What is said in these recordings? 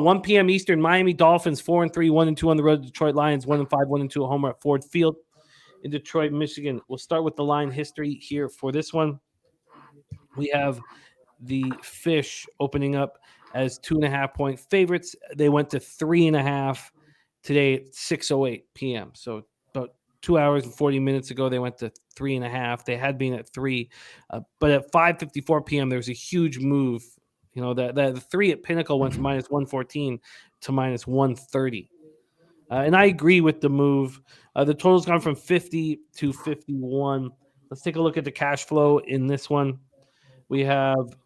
1 p.m. Eastern, Miami Dolphins 4-3, 1-2 on the road. Detroit Lions 1-5, 1-2 at home at Ford Field in Detroit, Michigan. We'll start with the line history here for this one. We have the Fish opening up as 2.5-point favorites. They went to 3.5 today at 6:08 p.m. So about 2 hours and 40 minutes ago, they went to 3.5. They had been at 3, but at 5:54 p.m. there was a huge move. You know, the 3 at Pinnacle went from minus 114 to minus 130. And I agree with the move. The total's gone from 50 to 51. Let's take a look at the cash flow in this one. We have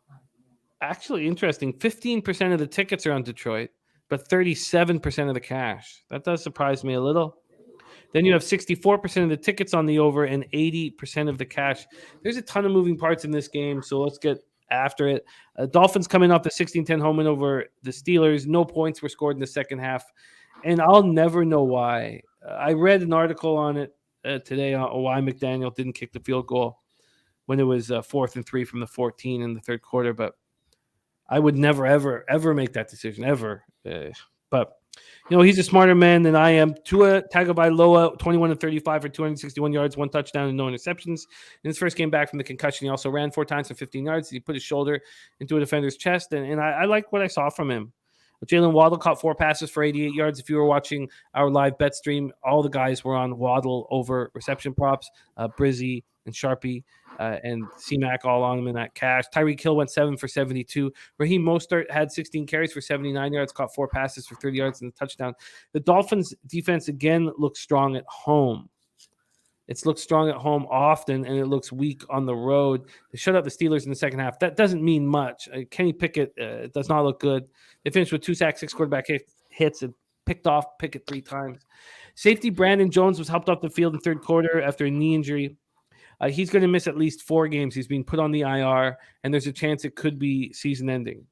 actually interesting. 15% of the tickets are on Detroit, but 37% of the cash. That does surprise me a little. Then you have 64% of the tickets on the over and 80% of the cash. There's a ton of moving parts in this game, so let's get after it. Dolphins coming off the 16-10 home win over the Steelers. No points were scored in the second half, and I'll never know why. I read an article on it today on why McDaniel didn't kick the field goal when it was 4th and 3 from the 14 in the third quarter, but I would never, ever, ever make that decision, ever. But, you know, he's a smarter man than I am. Tua Tagovailoa, 21-35 for 261 yards, 1 touchdown, and no interceptions. In his first game back from the concussion, he also ran 4 times for 15 yards. He put his shoulder into a defender's chest, and I like what I saw from him. Jalen Waddle caught 4 passes for 88 yards. If you were watching our live bet stream, all the guys were on Waddle over reception props. Brizzy and Sharpie and C-Mac all on him in that cash. Tyreek Hill went 7 for 72. Raheem Mostert had 16 carries for 79 yards, caught 4 passes for 30 yards and a touchdown. The Dolphins defense again looks strong at home. It's looked strong at home often, and it looks weak on the road. They shut out the Steelers in the second half. That doesn't mean much. Kenny Pickett does not look good. They finished with 2 sacks, 6 quarterback hits, and picked off Pickett 3 times. Safety Brandon Jones was helped off the field in the third quarter after a knee injury. He's going to miss at least 4 games. He's being put on the IR, and there's a chance it could be season-ending.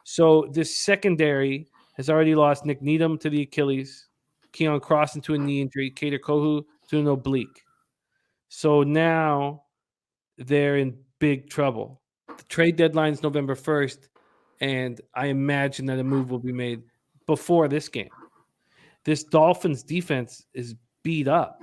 So this secondary has already lost Nick Needham to the Achilles, Keon Cross into a knee injury, Kader Kohu to an oblique. So now they're in big trouble. The trade deadline is November 1st, and I imagine that a move will be made before this game. This Dolphins defense is beat up.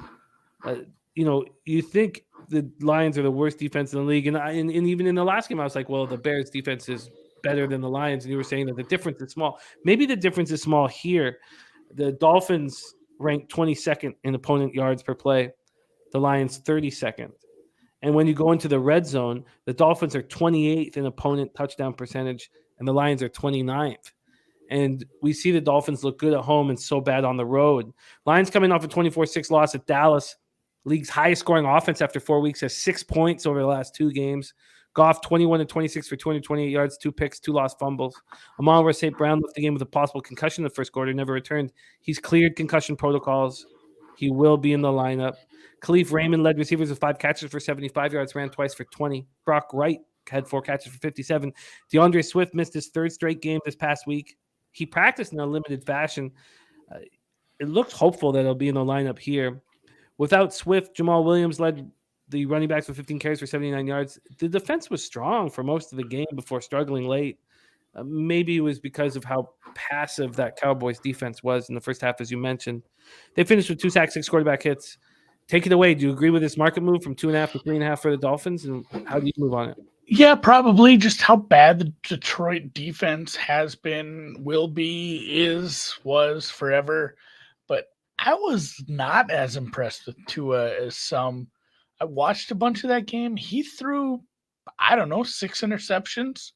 You know, you think the Lions are the worst defense in the league, and even in the last game, I was like, well, the Bears' defense is better than the Lions, and you were saying that the difference is small. Maybe the difference is small here. The Dolphins rank 22nd in opponent yards per play. The Lions 32nd. And when you go into the red zone, the Dolphins are 28th in opponent touchdown percentage, and the Lions are 29th. And we see the Dolphins look good at home and so bad on the road. Lions coming off a 24-6 loss at Dallas. League's highest scoring offense after 4 weeks has 6 points over the last 2 games. Goff 21-26 for 228 yards, 2 picks, 2 lost fumbles. Amon-Ra St. Brown left the game with a possible concussion in the first quarter, never returned. He's cleared concussion protocols. He will be in the lineup. Khalif Raymond led receivers with 5 catches for 75 yards, ran twice for 20. Brock Wright had 4 catches for 57. DeAndre Swift missed his 3rd straight game this past week. He practiced in a limited fashion. It looks hopeful that he'll be in the lineup here. Without Swift, Jamal Williams led the running backs with 15 carries for 79 yards. The defense was strong for most of the game before struggling late. Maybe it was because of how passive that Cowboys defense was in the first half, as you mentioned. They finished with 2 sacks, 6 quarterback hits. Take it away. Do you agree with this market move from 2.5 to 3.5 for the Dolphins? And how do you move on it? Yeah, probably just how bad the Detroit defense has been, will be, was forever. But I was not as impressed with Tua as some. I watched a bunch of that game. He threw, 6 interceptions.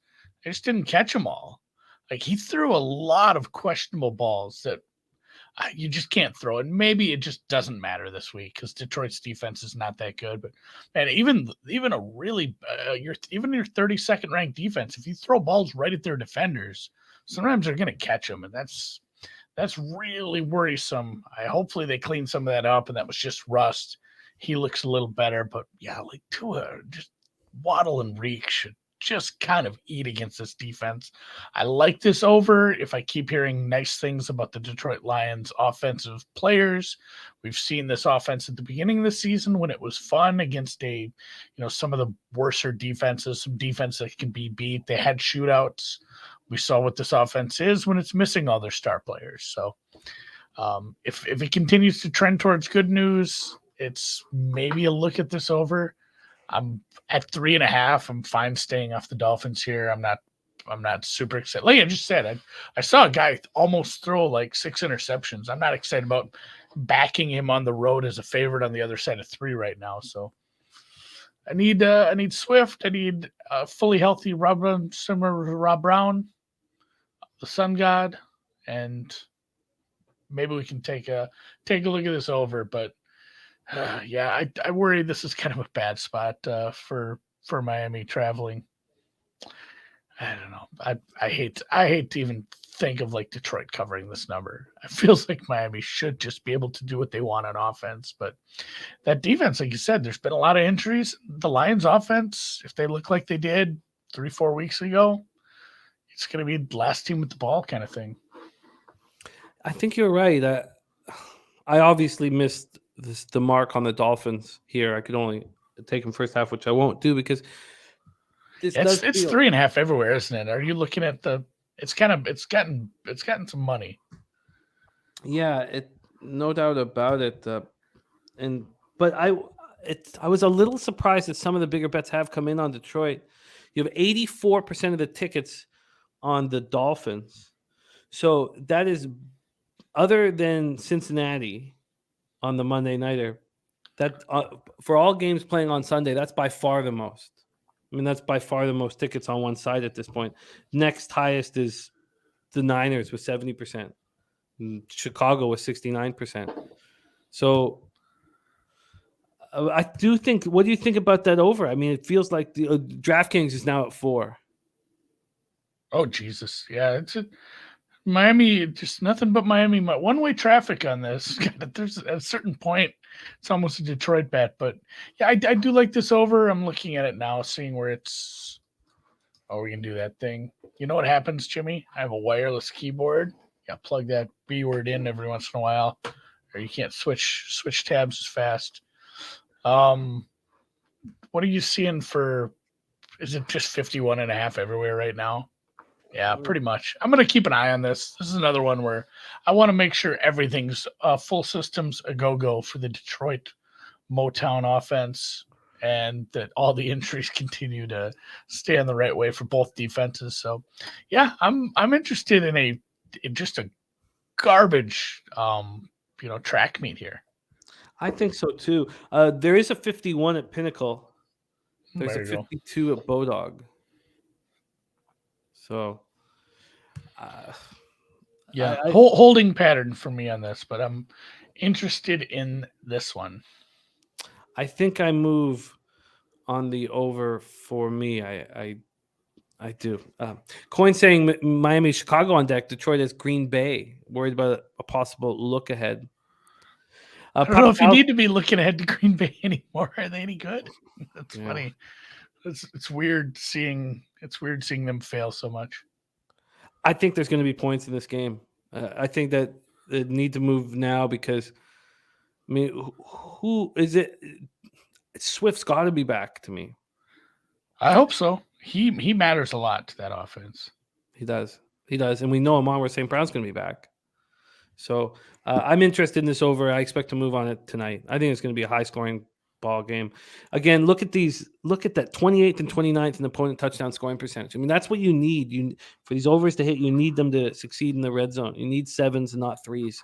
I just didn't catch them all. Like, he threw a lot of questionable balls that you just can't throw. And maybe it just doesn't matter this week because Detroit's defense is not that good. But man, even a really your 32nd ranked defense, if you throw balls right at their defenders, sometimes they're going to catch them, and that's really worrisome. Hopefully they clean some of that up, and that was just rust. He looks a little better, but yeah, like Tua, just Waddle and Reek should just kind of eat against this defense. I like this over if I keep hearing nice things about the Detroit Lions offensive players. We've seen this offense at the beginning of the season when it was fun against some of the worser defenses, some defense that can be beat. They had shootouts we saw what this offense is when it's missing all their star players. So if it continues to trend towards good news, it's maybe a look at this over. I'm at 3.5. I'm fine staying off the Dolphins here. I'm not super excited. Like I just said, I saw a guy almost throw like 6 interceptions. I'm not excited about backing him on the road as a favorite on the other side of 3 right now. So I need Swift. I need a fully healthy Rob Brown, similar to Rob Brown, the Sun God, and maybe we can take a look at this over. But yeah, I worry this is kind of a bad spot for Miami traveling. I don't know. I hate to even think of like Detroit covering this number. It feels like Miami should just be able to do what they want on offense, but that defense, like you said, there's been a lot of injuries. The Lions offense, if they look like they did 3-4 weeks ago, it's going to be the last team with the ball kind of thing. I think you're right. I obviously missed the mark on the Dolphins here. I could only take them first half, which I won't do because it's 3.5 everywhere, isn't it? Are you looking at the? It's gotten some money. Yeah, no doubt about it. But I was a little surprised that some of the bigger bets have come in on Detroit. You have 84% of the tickets on the Dolphins, so that is other than Cincinnati on the Monday nighter. That for all games playing on Sunday, that's by far the most. I mean, that's by far the most tickets on one side at this point. Next highest is the Niners with 70%. Chicago with 69%. So I do think, what do you think about that over? I mean, it feels like the DraftKings is now at 4. Oh, Jesus. Yeah, it's Miami, just nothing but Miami. One-way traffic on this. There's at a certain point, it's almost a Detroit bet. But yeah, I do like this over. I'm looking at it now, seeing where it's. Oh, we can do that thing. You know what happens, Jimmy? I have a wireless keyboard. Yeah, plug that B word in every once in a while, or you can't switch tabs as fast. What are you seeing for? Is it just 51.5 everywhere right now? Yeah, pretty much. I'm going to keep an eye on this. This is another one where I want to make sure everything's full systems a go-go for the Detroit Motown offense and that all the injuries continue to stay on the right way for both defenses. So, yeah, I'm interested in just a garbage, track meet here. I think so, too. There is a 51 at Pinnacle. There's a 52 at Bodog. So, holding pattern for me on this, but I'm interested in this one. I think I move on the over for me. I do. Coin saying Miami, Chicago on deck. Detroit has Green Bay. Worried about a possible look ahead. I don't know if you need to be looking ahead to Green Bay anymore. Are they any good? That's funny. It's weird seeing them fail so much. I think there's going to be points in this game. I think that they need to move now because, I mean, who is it? Swift's got to be back to me. I hope so. He matters a lot to that offense. He does, and we know Amon St. Brown's going to be back. So I'm interested in this over. I expect to move on it tonight. I think it's going to be a high-scoring ball game. Again, look at these. Look at that 28th and 29th in opponent touchdown scoring percentage. I mean, that's what you need. For these overs to hit, you need them to succeed in the red zone. You need 7s and not 3s.